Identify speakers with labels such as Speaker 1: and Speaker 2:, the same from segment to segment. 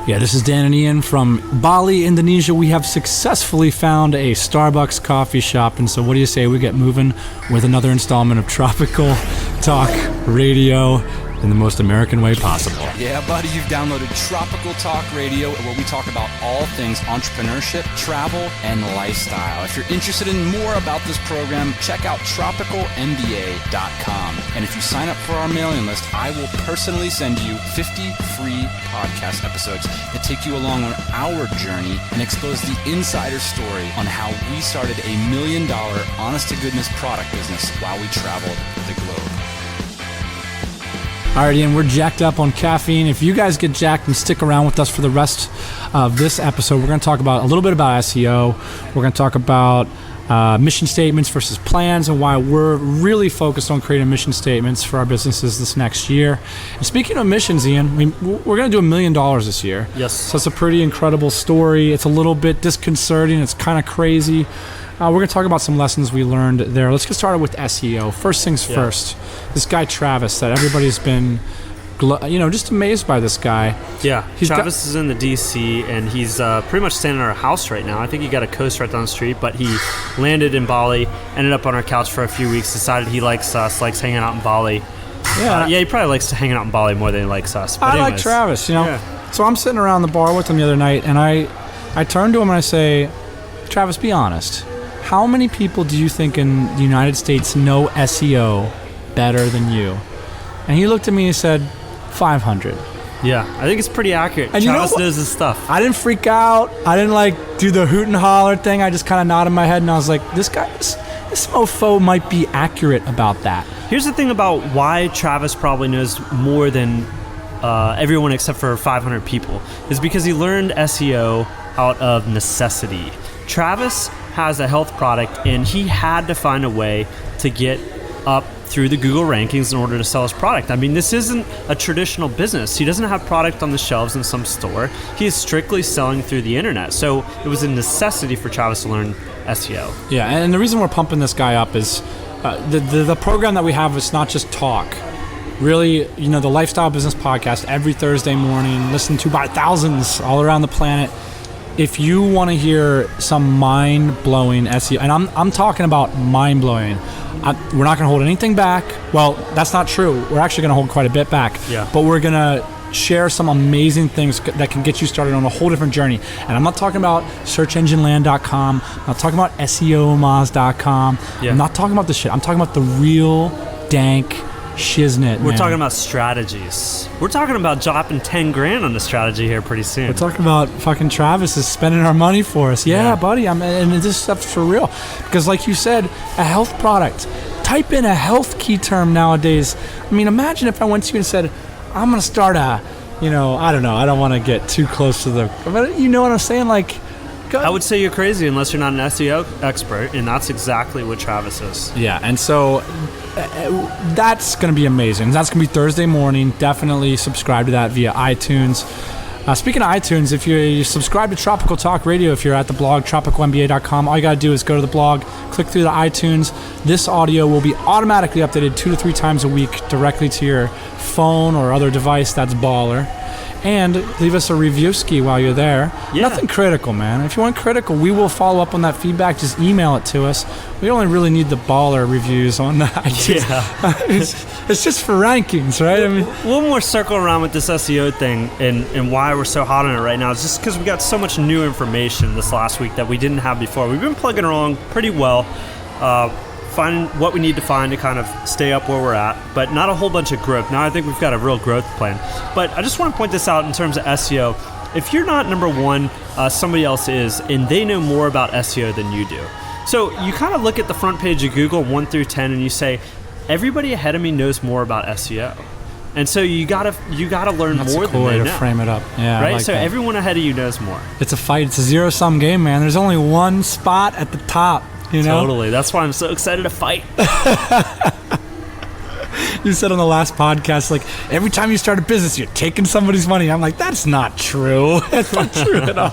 Speaker 1: Yeah, this is Dan and Ian from Bali, Indonesia. We have successfully found a Starbucks coffee shop, and so what do you say we get moving with another installment of Tropical Talk Radio in the most American way possible.
Speaker 2: Yeah, buddy, you've downloaded Tropical Talk Radio, where we talk about all things entrepreneurship, travel, and lifestyle. If you're interested in more about this program, check out tropicalmba.com. And if you sign up for our mailing list, I will personally send you 50 free podcast episodes that take you along on our journey and expose the insider story on how we started $1 million honest-to-goodness product business while we traveled the globe.
Speaker 1: All right, Ian, we're jacked up on caffeine. If you guys get jacked and stick around with us for the rest of this episode, we're going to talk about a little bit about SEO. We're going to talk about mission statements versus plans and why we're really focused on creating mission statements for our businesses this next year. And speaking of missions, Ian, we're going to do $1 million this year.
Speaker 3: Yes.
Speaker 1: So it's a pretty incredible story. It's a little bit disconcerting. It's kind of crazy. We're going to talk about some lessons we learned there. Let's get started with SEO. First things first. This guy, Travis, that everybody's been, just amazed by this guy.
Speaker 3: Yeah, Travis is in the DC, and he's pretty much staying in our house right now. I think he got a coast right down the street, but he landed in Bali, ended up on our couch for a few weeks, decided he likes us, likes hanging out in Bali. Yeah, he probably likes hanging out in Bali more than he likes us. But
Speaker 1: I like Travis, Yeah. So I'm sitting around the bar with him the other night, and I turn to him and I say, Travis, be honest. How many people do you think in the United States know SEO better than you? And he looked at me and said, 500.
Speaker 3: Yeah, I think it's pretty accurate. And Travis knows his stuff.
Speaker 1: I didn't freak out. I didn't do the hoot and holler thing. I just kind of nodded my head and I was like, this mofo might be accurate about that.
Speaker 3: Here's the thing about why Travis probably knows more than everyone except for 500 people is because he learned SEO out of necessity. Travis has a health product, and he had to find a way to get up through the Google rankings in order to sell his product. I mean, this isn't a traditional business. He doesn't have product on the shelves in some store. He is strictly selling through the internet. So it was a necessity for Travis to learn SEO.
Speaker 1: Yeah, and the reason we're pumping this guy up is the program that we have is not just talk. Really, the Lifestyle Business Podcast every Thursday morning, listened to by thousands all around the planet. If you want to hear some mind-blowing SEO, and I'm talking about mind-blowing, we're not going to hold anything back. Well, that's not true. We're actually going to hold quite a bit back.
Speaker 3: Yeah.
Speaker 1: But we're going to share some amazing things that can get you started on a whole different journey. And I'm not talking about searchengineland.com. I'm not talking about SEOmoz.com.
Speaker 3: Yeah.
Speaker 1: I'm not talking about this shit. I'm talking about the real dank shiznit.
Speaker 3: We're talking about strategies. We're talking about dropping 10 grand on the strategy here pretty soon.
Speaker 1: We're talking about fucking Travis is spending our money for us. Yeah. Buddy. And this stuff's for real. Because like you said, a health product. Type in a health key term nowadays. I mean, imagine if I went to you and said, I'm going to start I don't know. I don't want to get too close to but you know what I'm saying?
Speaker 3: I would say you're crazy unless you're not an SEO expert, and that's exactly what Travis is.
Speaker 1: Yeah, and so that's going to be amazing. That's going to be Thursday morning. Definitely subscribe to that via iTunes. Speaking of iTunes, if you subscribe to Tropical Talk Radio, if you're at the blog, tropicalmba.com, all you got to do is go to the blog, click through the iTunes. This audio will be automatically updated 2 to 3 times a week directly to your phone or other device. That's baller. And leave us a review ski while you're there. Yeah. Nothing critical, man. If you want critical, we will follow up on that feedback. Just email it to us. We only really need the baller reviews on that.
Speaker 3: Yeah.
Speaker 1: It's just for rankings, right? I mean,
Speaker 3: one more circle around with this SEO thing and why we're so hot on it right now is just because we got so much new information this last week that we didn't have before. We've been plugging along pretty well. Finding what we need to find to kind of stay up where we're at, but not a whole bunch of growth. Now I think we've got a real growth plan. But I just want to point this out in terms of SEO. If you're not number one, somebody else is, and they know more about SEO than you do. So you kind of look at the front page of Google 1 through 10 and you say, everybody ahead of me knows more about SEO. And so you gotta learn
Speaker 1: that's
Speaker 3: more
Speaker 1: a cool
Speaker 3: than they
Speaker 1: way
Speaker 3: know.
Speaker 1: To frame it up. Yeah,
Speaker 3: right.
Speaker 1: I like
Speaker 3: So
Speaker 1: that.
Speaker 3: everyone ahead of you knows more.
Speaker 1: It's a fight. It's a zero-sum game, man. There's only one spot at the top.
Speaker 3: Totally. That's why I'm so excited to fight.
Speaker 1: You said on the last podcast, every time you start a business, you're taking somebody's money. I'm like, that's not true. That's not true at all.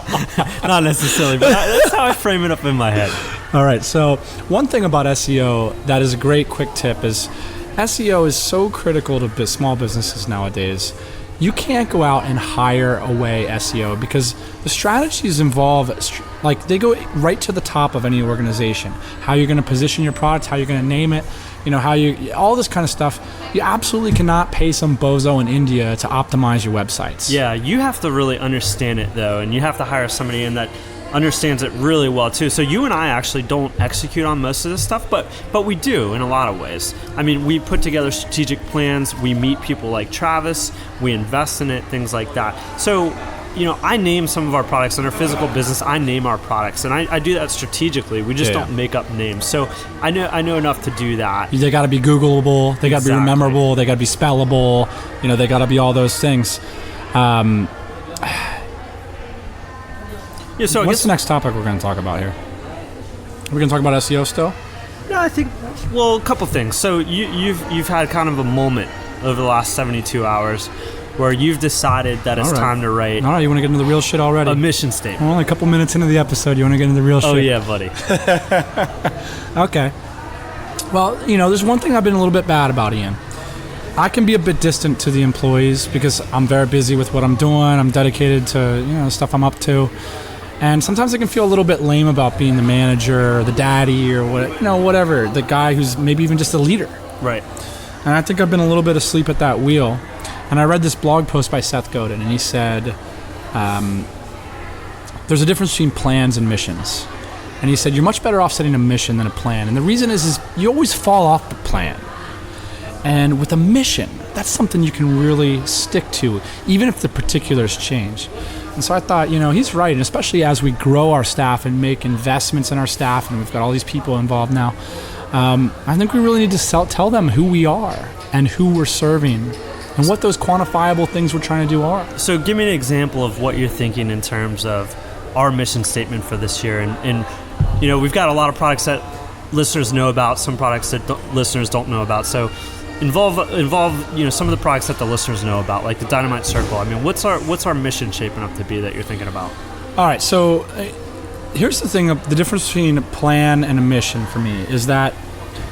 Speaker 3: Not necessarily, but that's how I frame it up in my head.
Speaker 1: All right. So one thing about SEO that is a great quick tip is SEO is so critical to small businesses nowadays. you can't go out and hire away SEO because the strategies involve, like, they go right to the top of any organization. How you're going to position your product, how you're going to name it, all this kind of stuff. You absolutely cannot pay some bozo in India to optimize your websites.
Speaker 3: Yeah, you have to really understand it, though, and you have to hire somebody in that understands it really well too. So you and I actually don't execute on most of this stuff, but we do in a lot of ways. I mean, we put together strategic plans, we meet people like Travis, we invest in it, things like that. So, I name some of our products in our physical business. I name our products, and I do that strategically. We just don't make up names. So I know enough to do that.
Speaker 1: They got to be Googleable. They got to be rememberable. They got to be spellable. They got to be all those things.
Speaker 3: Yeah, so
Speaker 1: what's the next topic we're going to talk about here? We're going to talk about SEO still?
Speaker 3: No, I think, a couple things. So you've had kind of a moment over the last 72 hours where you've decided that it's time to write.
Speaker 1: All right, you want to get into the real shit already?
Speaker 3: A mission statement.
Speaker 1: We're only a couple minutes into the episode. You want to get into the real shit?
Speaker 3: Oh, yeah, buddy.
Speaker 1: Okay. Well, there's one thing I've been a little bit bad about, Ian. I can be a bit distant to the employees because I'm very busy with what I'm doing. I'm dedicated to, stuff I'm up to. And sometimes I can feel a little bit lame about being the manager or the daddy or whatever, the guy who's maybe even just a leader.
Speaker 3: Right.
Speaker 1: And I think I've been a little bit asleep at that wheel. And I read this blog post by Seth Godin, and he said, there's a difference between plans and missions. And he said, you're much better off setting a mission than a plan. And the reason is you always fall off the plan. And with a mission, that's something you can really stick to, even if the particulars change. And so I thought, he's right, and especially as we grow our staff and make investments in our staff, and we've got all these people involved now, I think we really need to tell them who we are and who we're serving and what those quantifiable things we're trying to do are.
Speaker 3: So give me an example of what you're thinking in terms of our mission statement for this year. And we've got a lot of products that listeners know about, some products that listeners don't know about. So involve some of the products that the listeners know about, like the Dynamite Circle. I mean, what's our mission shaping up to be that you're thinking about?
Speaker 1: All right, so here's the thing: the difference between a plan and a mission for me is that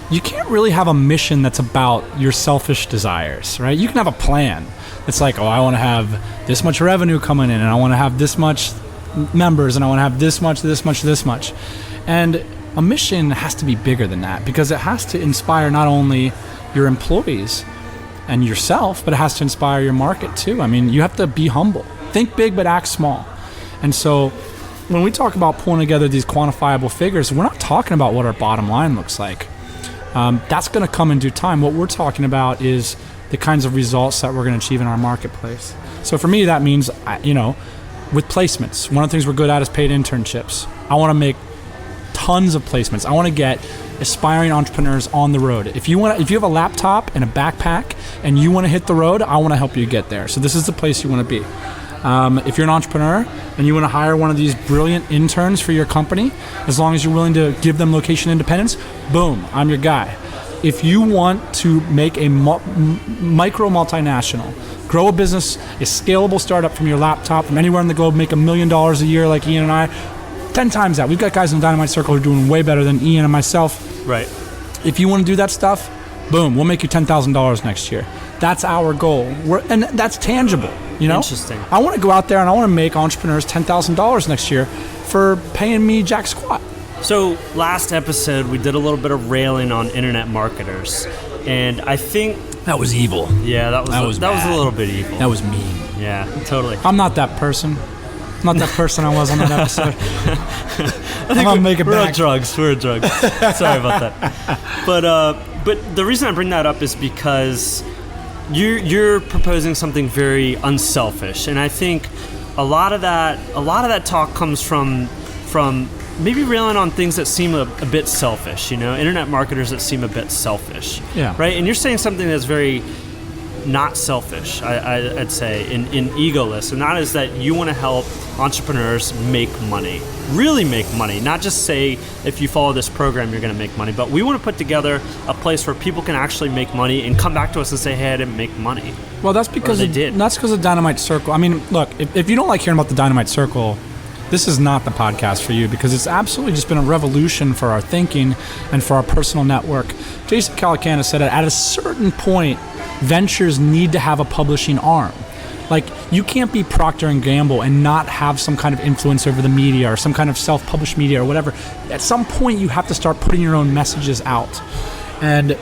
Speaker 1: you can't really have a mission that's about your selfish desires, right? You can have a plan. It's like, I want to have this much revenue coming in, and I want to have this much members, and I want to have this much. And a mission has to be bigger than that because it has to inspire not only your employees and yourself, but it has to inspire your market too. I mean, you have to be humble. Think big, but act small. And so when we talk about pulling together these quantifiable figures, we're not talking about what our bottom line looks like. That's going to come in due time. What we're talking about is the kinds of results that we're going to achieve in our marketplace. So for me, that means, with placements, one of the things we're good at is paid internships. I want to make tons of placements. I want to get aspiring entrepreneurs on the road. If you have a laptop and a backpack and you want to hit the road, I want to help you get there. So this is the place you want to be. If you're an entrepreneur and you want to hire one of these brilliant interns for your company, as long as you're willing to give them location independence, boom, I'm your guy. If you want to make a micro multinational, grow a business, a scalable startup from your laptop, from anywhere in the globe, make $1 million a year like Ian and I, 10 times that. We've got guys in the Dynamite Circle who are doing way better than Ian and myself.
Speaker 3: Right.
Speaker 1: If you want to do that stuff, boom, we'll make you $10,000 next year. That's our goal. And that's tangible,
Speaker 3: Interesting.
Speaker 1: I want to go out there and I want to make entrepreneurs $10,000 next year for paying me jack squat.
Speaker 3: So last episode, we did a little bit of railing on internet marketers. And I think...
Speaker 1: That was evil.
Speaker 3: Yeah, that was a little bit evil.
Speaker 1: That was mean.
Speaker 3: Yeah, totally.
Speaker 1: I'm not that person. I'm not that person I was on that episode. I'm gonna make it
Speaker 3: we're
Speaker 1: back.
Speaker 3: On drugs. We're on drugs. Sorry about that. But the reason I bring that up is because you're proposing something very unselfish, and I think a lot of that talk comes from maybe railing on things that seem a bit selfish. Internet marketers that seem a bit selfish.
Speaker 1: Yeah.
Speaker 3: Right. And you're saying something that's very not selfish, I'd say, in egoless, and that is that you want to help entrepreneurs make money, really make money, not just say if you follow this program you're going to make money, but we want to put together a place where people can actually make money and come back to us and say, hey, I didn't make money.
Speaker 1: Well, that's because of Dynamite Circle. I mean, look, if you don't like hearing about the Dynamite Circle, this is not the podcast for you because it's absolutely just been a revolution for our thinking and for our personal network. Jason Calacanis said that at a certain point, ventures need to have a publishing arm. Like, you can't be Procter & Gamble and not have some kind of influence over the media or some kind of self-published media or whatever. At some point, you have to start putting your own messages out. And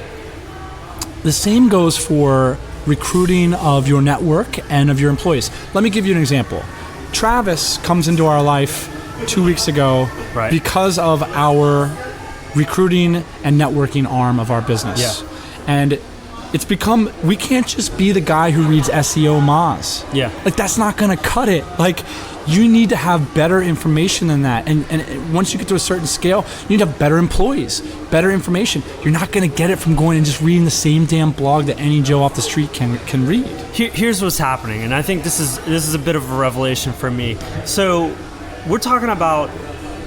Speaker 1: the same goes for recruiting of your network and of your employees. Let me give you an example. Travis comes into our life 2 weeks ago because of our recruiting and networking arm of our business.
Speaker 3: Yeah.
Speaker 1: And it's become, we can't just be the guy who reads SEO Moz.
Speaker 3: Yeah.
Speaker 1: Like, that's not going to cut it. Like, you need to have better information than that. And once you get to a certain scale, you need to have better employees, better information. You're not going to get it from going and just reading the same damn blog that any Joe off the street can read.
Speaker 3: Here's what's happening, and I think this is a bit of a revelation for me. So we're talking about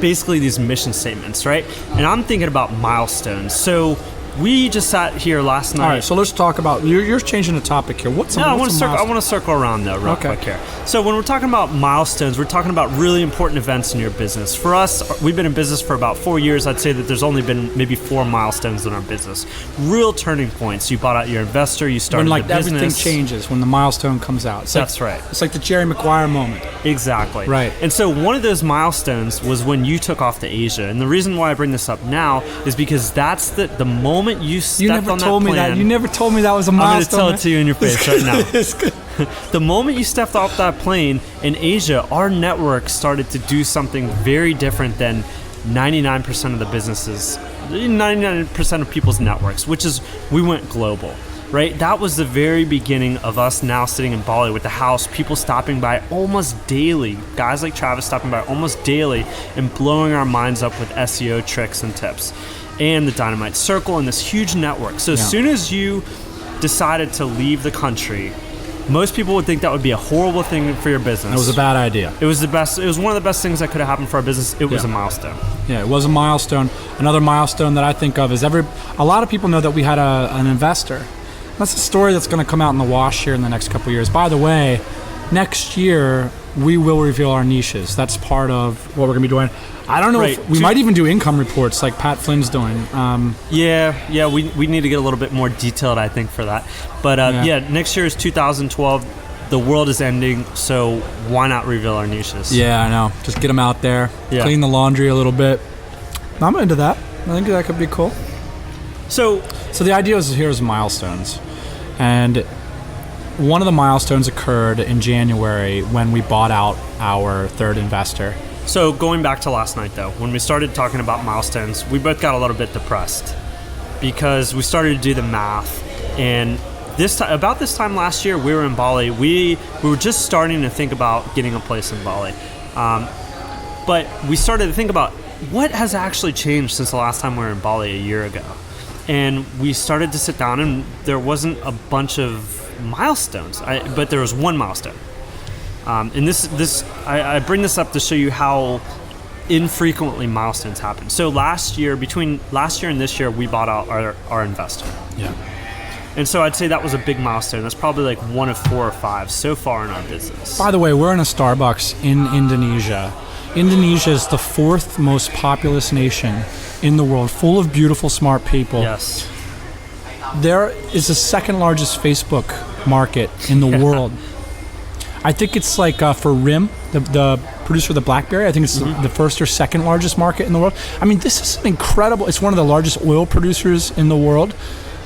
Speaker 3: basically these mission statements, right? And I'm thinking about milestones. So we just sat here last night.
Speaker 1: All right, so let's talk about, you're changing the topic here.
Speaker 3: I want to circle around though real quick here. So when we're talking about milestones, we're talking about really important events in your business. For us, we've been in business for about 4 years. I'd say that there's only been maybe 4 milestones in our business. Real turning points. You bought out your investor, you started
Speaker 1: when,
Speaker 3: the business.
Speaker 1: Everything changes when the milestone comes out.
Speaker 3: That's right.
Speaker 1: It's like the Jerry Maguire moment.
Speaker 3: Exactly.
Speaker 1: Right.
Speaker 3: And so one of those milestones was when you took off to Asia. And the reason why I bring this up now is because that's the moment you stepped on that plane.
Speaker 1: You never told me that was a milestone.
Speaker 3: I'm going to tell it to you in your face right now. The moment you stepped off that plane in Asia, our network started to do something very different than 99% of the businesses, 99% of people's networks, which is we went global. Right? That was the very beginning of us now sitting in Bali with the house, people stopping by almost daily, guys like Travis stopping by almost daily and blowing our minds up with SEO tricks and tips. And the Dynamite Circle and this huge network. So as soon as you decided to leave the country, most people would think that would be a horrible thing for your business.
Speaker 1: It was a bad idea.
Speaker 3: It was the best. It was one of the best things that could have happened for our business. It was a milestone.
Speaker 1: Yeah, it was a milestone. Another milestone that I think of is a lot of people know that we had an investor. That's a story that's going to come out in the wash here in the next couple of years. By the way, next year we will reveal our niches. That's part of what we're going to be doing. I don't know if we might even do income reports like Pat Flynn's doing.
Speaker 3: We need to get a little bit more detailed, I think, for that. But next year is 2012. The world is ending, so why not reveal our niches?
Speaker 1: Yeah, I know. Just get them out there. Yeah. Clean the laundry a little bit. I'm into that. I think that could be cool. So the idea is here's milestones. And one of the milestones occurred in January when we bought out our third investor.
Speaker 3: So going back to last night, though, when we started talking about milestones, we both got a little bit depressed because we started to do the math. And about this time last year, we were in Bali. We were just starting to think about getting a place in Bali. But we started to think about what has actually changed since the last time we were in Bali a year ago. And we started to sit down, and there wasn't a bunch of milestones, but there was one milestone. And I bring this up to show you how infrequently milestones happen. So between last year and this year, we bought out our investor.
Speaker 1: Yeah.
Speaker 3: And so I'd say that was a big milestone. That's probably like 1 of 4 or 5 so far in our business.
Speaker 1: By the way, we're in a Starbucks in Indonesia. Indonesia is the 4th most populous nation in the world, full of beautiful, smart people.
Speaker 3: Yes.
Speaker 1: There is the 2nd largest Facebook market in the world. I think it's like for RIM, the producer of the BlackBerry, I think it's the 1st or 2nd largest market in the world. I mean, this is incredible. It's one of the largest oil producers in the world.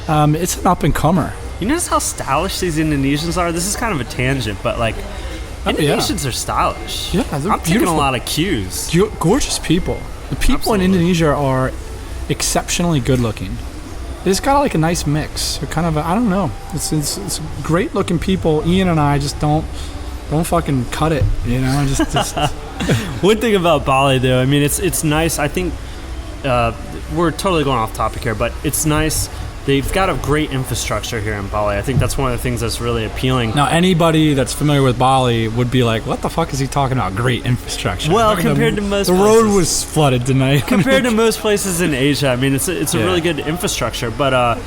Speaker 1: It's an up-and-comer.
Speaker 3: You notice how stylish these Indonesians are? This is kind of a tangent, but like, Indonesians are stylish.
Speaker 1: Yeah, they're
Speaker 3: I'm taking a lot of cues.
Speaker 1: Gorgeous people. The people in Indonesia are exceptionally good-looking. They just got like a nice mix. They're kind of I don't know. It's great-looking people. Ian and I just don't fucking cut it. You know, just.
Speaker 3: One thing about Bali, though, I mean, it's nice. I think we're totally going off topic here, but it's nice. They've got a great infrastructure here in Bali. I think that's one of the things that's really appealing.
Speaker 1: Now, anybody that's familiar with Bali would be like, what the fuck is he talking about? Great infrastructure.
Speaker 3: Well, compared to most places.
Speaker 1: The road was flooded tonight.
Speaker 3: Compared to most places in Asia, I mean, it's a really good infrastructure. But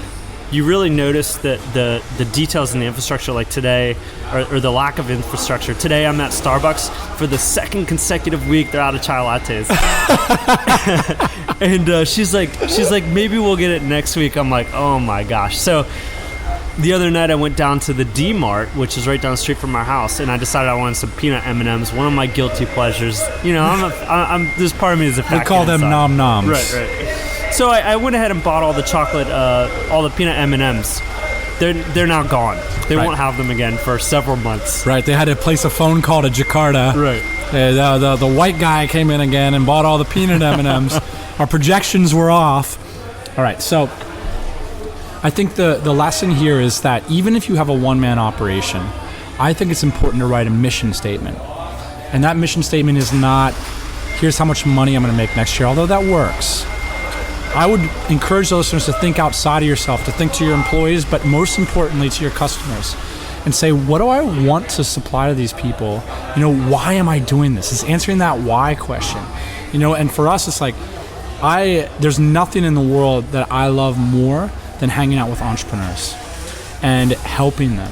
Speaker 3: you really notice that the details in the infrastructure, like today, or the lack of infrastructure. Today, I'm at Starbucks for the 2nd consecutive week. They're out of chai lattes. And she's like, maybe we'll get it next week. I'm like, oh my gosh. So the other night I went down to the D-Mart, which is right down the street from our house, and I decided I wanted some peanut M&Ms, one of my guilty pleasures. You know, I'm there's part of me that's a fat
Speaker 1: We call
Speaker 3: kid
Speaker 1: them
Speaker 3: inside.
Speaker 1: nom-noms.
Speaker 3: Right. So I went ahead and bought all the chocolate, all the peanut M&Ms. They're now gone. They
Speaker 1: Right.
Speaker 3: won't have them again for several months.
Speaker 1: Right, they had to place a phone call to Jakarta.
Speaker 3: Right.
Speaker 1: The white guy came in again and bought all the peanut M&Ms. Our projections were off. All right, so I think the lesson here is that even if you have a one-man operation, I think it's important to write a mission statement. And that mission statement is not, here's how much money I'm going to make next year, although that works. I would encourage the listeners to think outside of yourself, to think to your employees, but most importantly to your customers, and say, what do I want to supply to these people? You know, why am I doing this? It's answering that why question. You know, and for us, it's like, there's nothing in the world that I love more than hanging out with entrepreneurs and helping them,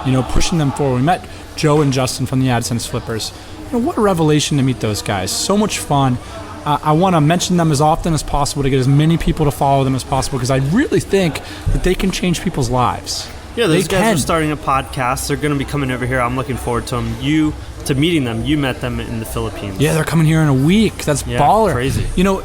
Speaker 1: you know, pushing them forward. We met Joe and Justin from the AdSense Flippers. You know, what a revelation to meet those guys. So much fun. I want to mention them as often as possible to get as many people to follow them as possible, because I really think that they can change people's lives.
Speaker 3: Yeah, those
Speaker 1: They
Speaker 3: guys
Speaker 1: can.
Speaker 3: are starting a podcast. They're going to be coming over here. I'm looking forward to them. To meeting them. You met them in the Philippines.
Speaker 1: Yeah, they're coming here in a week. That's baller.
Speaker 3: Crazy.
Speaker 1: You know,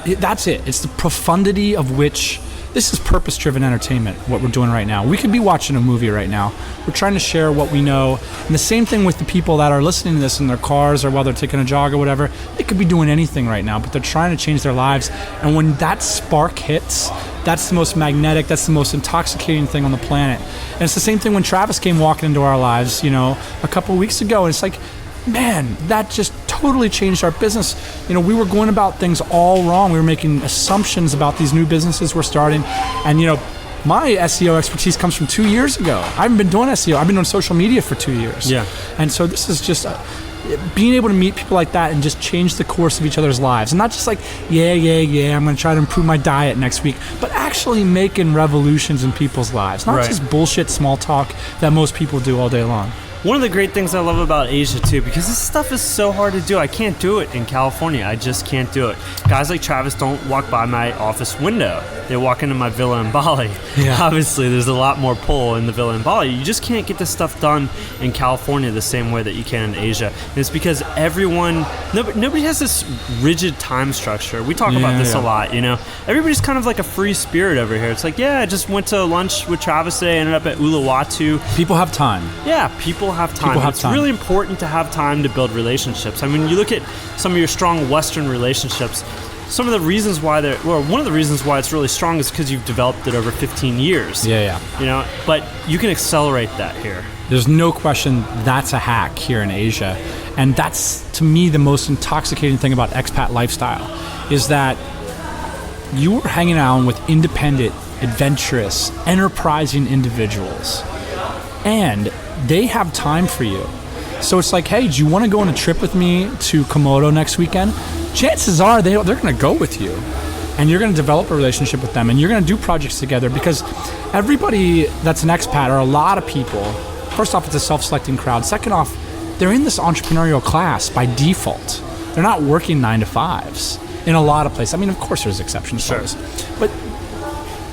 Speaker 1: that's it. It's the profundity of which this is purpose-driven entertainment, what we're doing right now. We could be watching a movie right now. We're trying to share what we know. And the same thing with the people that are listening to this in their cars or while they're taking a jog or whatever. They could be doing anything right now, but they're trying to change their lives. And when that spark hits, that's the most magnetic, that's the most intoxicating thing on the planet. And it's the same thing when Travis came walking into our lives, you know, a couple of weeks ago. And it's like, man, that just totally changed our business. You know, we were going about things all wrong. We were making assumptions about these new businesses we're starting. And, you know, my SEO expertise comes from 2 years ago. I haven't been doing SEO. I've been doing social media for 2 years.
Speaker 3: Yeah.
Speaker 1: And so this is just being able to meet people like that and just change the course of each other's lives. And not just like, yeah, I'm going to try to improve my diet next week, but actually making revolutions in people's lives. Not
Speaker 3: Right.
Speaker 1: just bullshit small talk that most people do all day long.
Speaker 3: One of the great things I love about Asia too, because this stuff is so hard to do. I can't do it in California. I just can't do it. Guys like Travis don't walk by my office window. They walk into my villa in Bali.
Speaker 1: Yeah.
Speaker 3: Obviously, there's a lot more pull in the villa in Bali. You just can't get this stuff done in California the same way that you can in Asia. And it's because nobody has this rigid time structure. We talk about this a lot, you know. Everybody's kind of like a free spirit over here. It's like, yeah, I just went to lunch with Travis today, ended up at Uluwatu.
Speaker 1: People have time.
Speaker 3: Yeah, people have time.
Speaker 1: People have
Speaker 3: It's
Speaker 1: time.
Speaker 3: really important to have time to build relationships. I mean, you look at some of your strong Western relationships. Some of the reasons why one of the reasons why it's really strong is because you've developed it over 15 years.
Speaker 1: Yeah.
Speaker 3: You know, but you can accelerate that here.
Speaker 1: There's no question that's a hack here in Asia. And that's, to me, the most intoxicating thing about expat lifestyle is that you are hanging out with independent, adventurous, enterprising individuals. And they have time for you. So it's like, hey, do you want to go on a trip with me to Komodo next weekend? Chances are they're going to go with you. And you're going to develop a relationship with them. And you're going to do projects together, because everybody that's an expat, or a lot of people, first off, it's a self-selecting crowd. Second off, they're in this entrepreneurial class by default. They're not working 9 to 5s in a lot of places. I mean, of course there's exceptions.
Speaker 3: Sure.
Speaker 1: But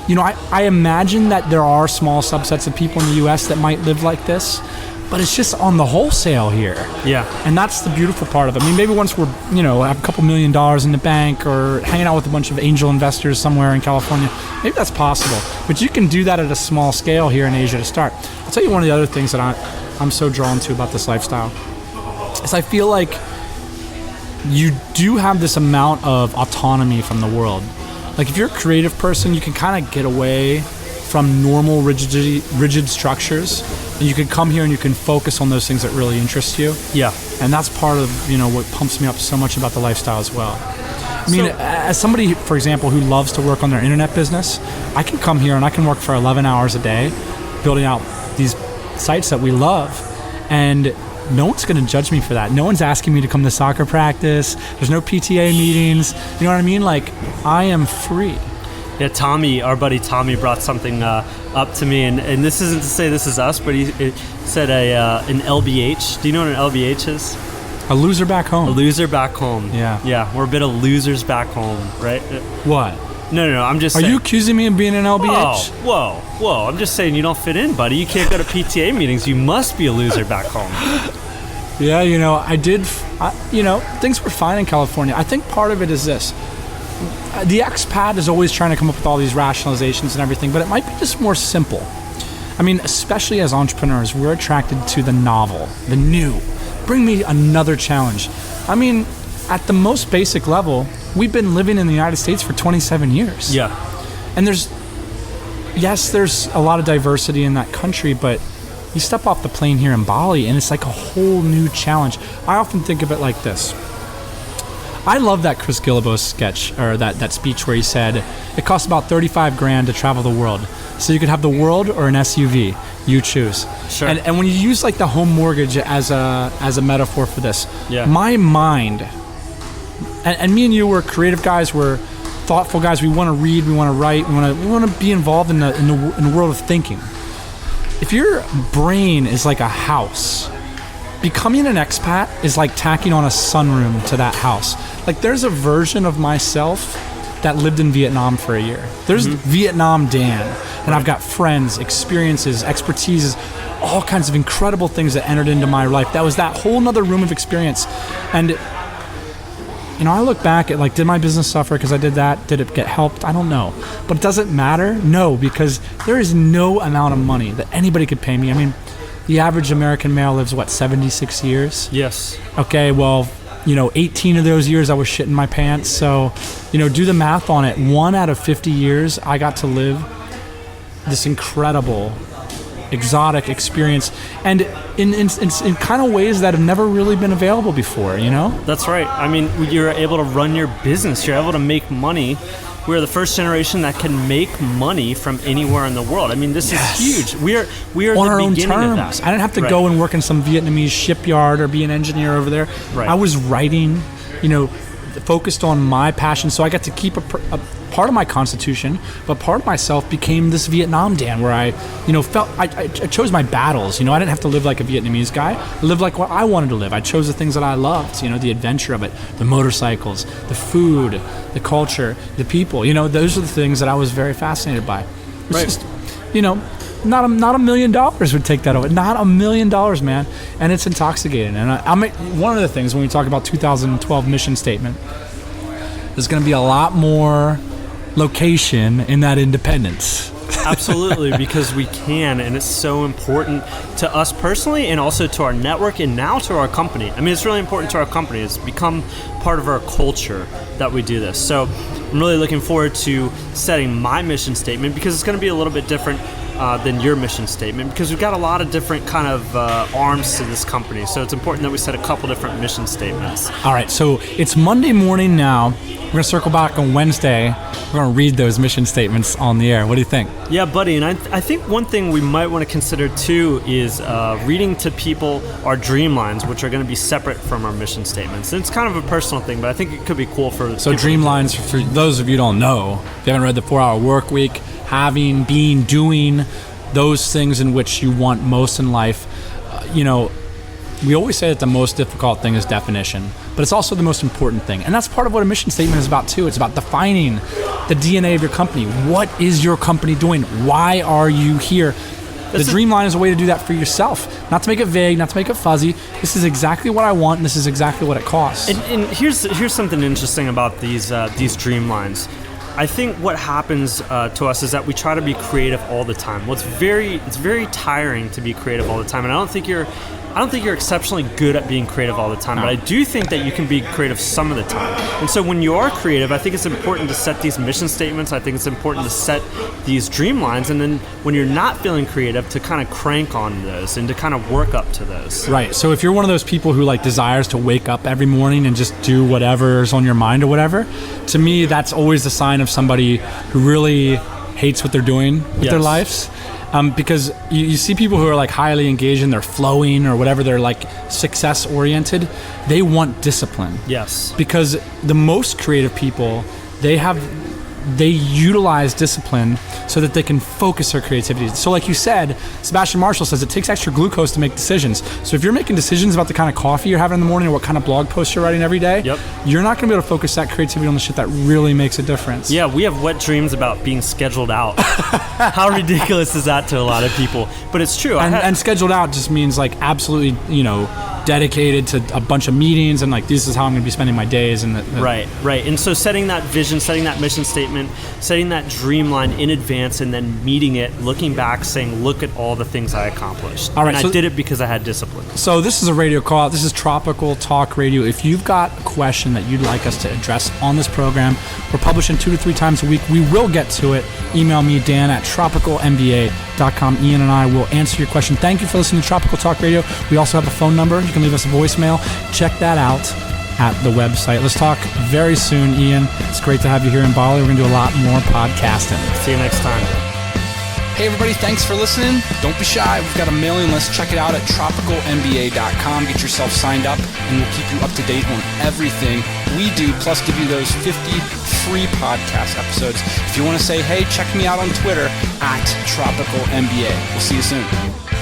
Speaker 1: you know, I imagine that there are small subsets of people in the U.S. that might live like this, but it's just on the wholesale here.
Speaker 3: Yeah.
Speaker 1: And that's the beautiful part of it. I mean, maybe once we're, you know, have a couple $1 million in the bank or hanging out with a bunch of angel investors somewhere in California, maybe that's possible. But you can do that at a small scale here in Asia to start. I'll tell you one of the other things that I'm so drawn to about this lifestyle is I feel like you do have this amount of autonomy from the world. Like if you're a creative person, you can kind of get away from normal rigid structures, and you can come here and you can focus on those things that really interest you.
Speaker 3: Yeah.
Speaker 1: And that's part of, you know, what pumps me up so much about the lifestyle as well. I mean, as somebody, for example, who loves to work on their internet business, I can come here and I can work for 11 hours a day building out these sites that we love, and no one's going to judge me for that. No one's asking me to come to soccer practice. There's no PTA meetings. You know what I mean? Like, I am free.
Speaker 3: Yeah, Tommy, our buddy Tommy, brought something up to me, and this isn't to say this is us, but he said an LBH. Do you know what an LBH is?
Speaker 1: A loser back home.
Speaker 3: A loser back home.
Speaker 1: Yeah.
Speaker 3: Yeah, we're a bit of losers back home, right?
Speaker 1: What?
Speaker 3: No. I'm just
Speaker 1: Are
Speaker 3: saying.
Speaker 1: you accusing me of being an LBH?
Speaker 3: Whoa. I'm just saying you don't fit in, buddy. You can't go to PTA meetings. You must be a loser back home.
Speaker 1: Yeah, things were fine in California. I think part of it is this. The expat is always trying to come up with all these rationalizations and everything, but it might be just more simple. I mean, especially as entrepreneurs, we're attracted to the novel, the new. Bring me another challenge. I mean, at the most basic level, we've been living in the United States for 27 years.
Speaker 3: Yeah.
Speaker 1: And there's a lot of diversity in that country, but you step off the plane here in Bali and it's like a whole new challenge. I often think of it like this. I love that Chris Guillebeau's sketch, or that speech where he said, it costs about 35 grand to travel the world. So you could have the world or an SUV. You choose.
Speaker 3: Sure.
Speaker 1: And when you use like the home mortgage as a metaphor for this, my mind, and me and you were creative guys, we're thoughtful guys, we want to read, we want to write, we want to be involved in the world of thinking. If your brain is like a house, becoming an expat is like tacking on a sunroom to that house. Like there's a version of myself that lived in Vietnam for a year. There's Vietnam Dan, and I've got friends, experiences, expertise, all kinds of incredible things that entered into my life. That was that whole nother room of experience. And I look back at like, did my business suffer because I did that? Did it get helped? I don't know. But does it matter? No, because there is no amount of money that anybody could pay me. I mean, the average American male lives, 76 years?
Speaker 3: Yes. Okay,
Speaker 1: well, 18 of those years I was shitting my pants. So, do the math on it. 1 out of 50 years I got to live this incredible, exotic experience. And in kind of ways that have never really been available before,
Speaker 3: That's right. I mean, you're able to run your business. You're able to make money. We're the first generation that can make money from anywhere in the world. I mean, this is huge. We are
Speaker 1: on our
Speaker 3: the
Speaker 1: own
Speaker 3: beginning
Speaker 1: terms.
Speaker 3: of that.
Speaker 1: I didn't have to go and work in some Vietnamese shipyard or be an engineer over there.
Speaker 3: Right.
Speaker 1: I was writing, focused on my passion. So I got to keep a part of my constitution, but part of myself became this Vietnam Dan, where I felt I chose my battles. I didn't have to live like a Vietnamese guy. I lived like what I wanted to live. I chose the things that I loved. The adventure of it, the motorcycles, the food, the culture, the people. Those are the things that I was very fascinated by. It's just, not $1 million would take that over. Not $1 million, man. And it's intoxicating. And I'm one of the things when we talk about 2012 mission statement, there's going to be a lot more location in that independence.
Speaker 3: Absolutely, because we can, and it's so important to us personally and also to our network and now to our company. I mean, it's really important to our company. It's become part of our culture that we do this. So I'm really looking forward to setting my mission statement, because it's going to be a little bit different than your mission statement, because we've got a lot of different kind of arms to this company. So it's important that we set a couple different mission statements.
Speaker 1: All right, so it's Monday morning now. We're going to circle back on Wednesday. We're going to read those mission statements on the air. What do you think?
Speaker 3: Yeah, buddy. And I think one thing we might want to consider too is reading to people our dream lines, which are going to be separate from our mission statements. And it's kind of a personal thing, but I think it could be cool for
Speaker 1: So dream lines, for those of you who don't know, if you haven't read the 4-Hour Work Week, doing those things in which you want most in life, we always say that the most difficult thing is definition, but it's also the most important thing. And that's part of what a mission statement is about too. It's about defining the DNA of your company. What is your company doing? Why are you here? The dream line is a way to do that for yourself. Not to make it vague, not to make it fuzzy. This is exactly what I want, and this is exactly what it costs.
Speaker 3: And here's something interesting about these dream lines. I think what happens to us is that we try to be creative all the time. Well, it's very tiring to be creative all the time, and I don't think you're exceptionally good at being creative all the time, but I do think that you can be creative some of the time. And so when you are creative, I think it's important to set these mission statements. I think it's important to set these dream lines, and then when you're not feeling creative, to kind of crank on those and to kind of work up to those.
Speaker 1: Right. So if you're one of those people who desires to wake up every morning and just do whatever's on your mind or whatever, to me, that's always the sign of somebody who really hates what they're doing with their lives. Because you see people who are highly engaged and they're flowing or whatever, they're success oriented. They want discipline.
Speaker 3: Yes.
Speaker 1: Because the most creative people, they have they utilize discipline so that they can focus their creativity. So like you said, Sebastian Marshall says it takes extra glucose to make decisions. So if you're making decisions about the kind of coffee you're having in the morning or what kind of blog posts you're writing every day, you're not going to be able to focus that creativity on the shit that really makes a difference.
Speaker 3: Yeah, we have wet dreams about being scheduled out. How ridiculous is that to a lot of people? But it's true.
Speaker 1: And scheduled out just means like absolutely, dedicated to a bunch of meetings and like this is how I'm going to be spending my days. And
Speaker 3: Right. And so setting that vision, setting that mission statement, setting that dream line in advance, and then meeting it, looking back, saying, look at all the things I accomplished.
Speaker 1: All right,
Speaker 3: and I did it because I had discipline.
Speaker 1: So this is a radio call. This is Tropical Talk Radio. If you've got a question that you'd like us to address on this program, we're publishing 2 to 3 times a week. We will get to it. Email me, Dan, at tropicalmba.com. Ian and I will answer your question. Thank you for listening to Tropical Talk Radio. We also have a phone number. You can leave us a voicemail. Check that out at the website. Let's talk very soon, Ian. It's great to have you here in Bali. We're going to do a lot more podcasting.
Speaker 3: See you next time.
Speaker 2: Hey everybody, thanks for listening. Don't be shy. We've got a mailing list. Check it out at tropicalmba.com. Get yourself signed up and we'll keep you up to date on everything we do, plus give you those 50 free podcast episodes. If you want to say, hey, check me out on Twitter at Tropical MBA. We'll see you soon.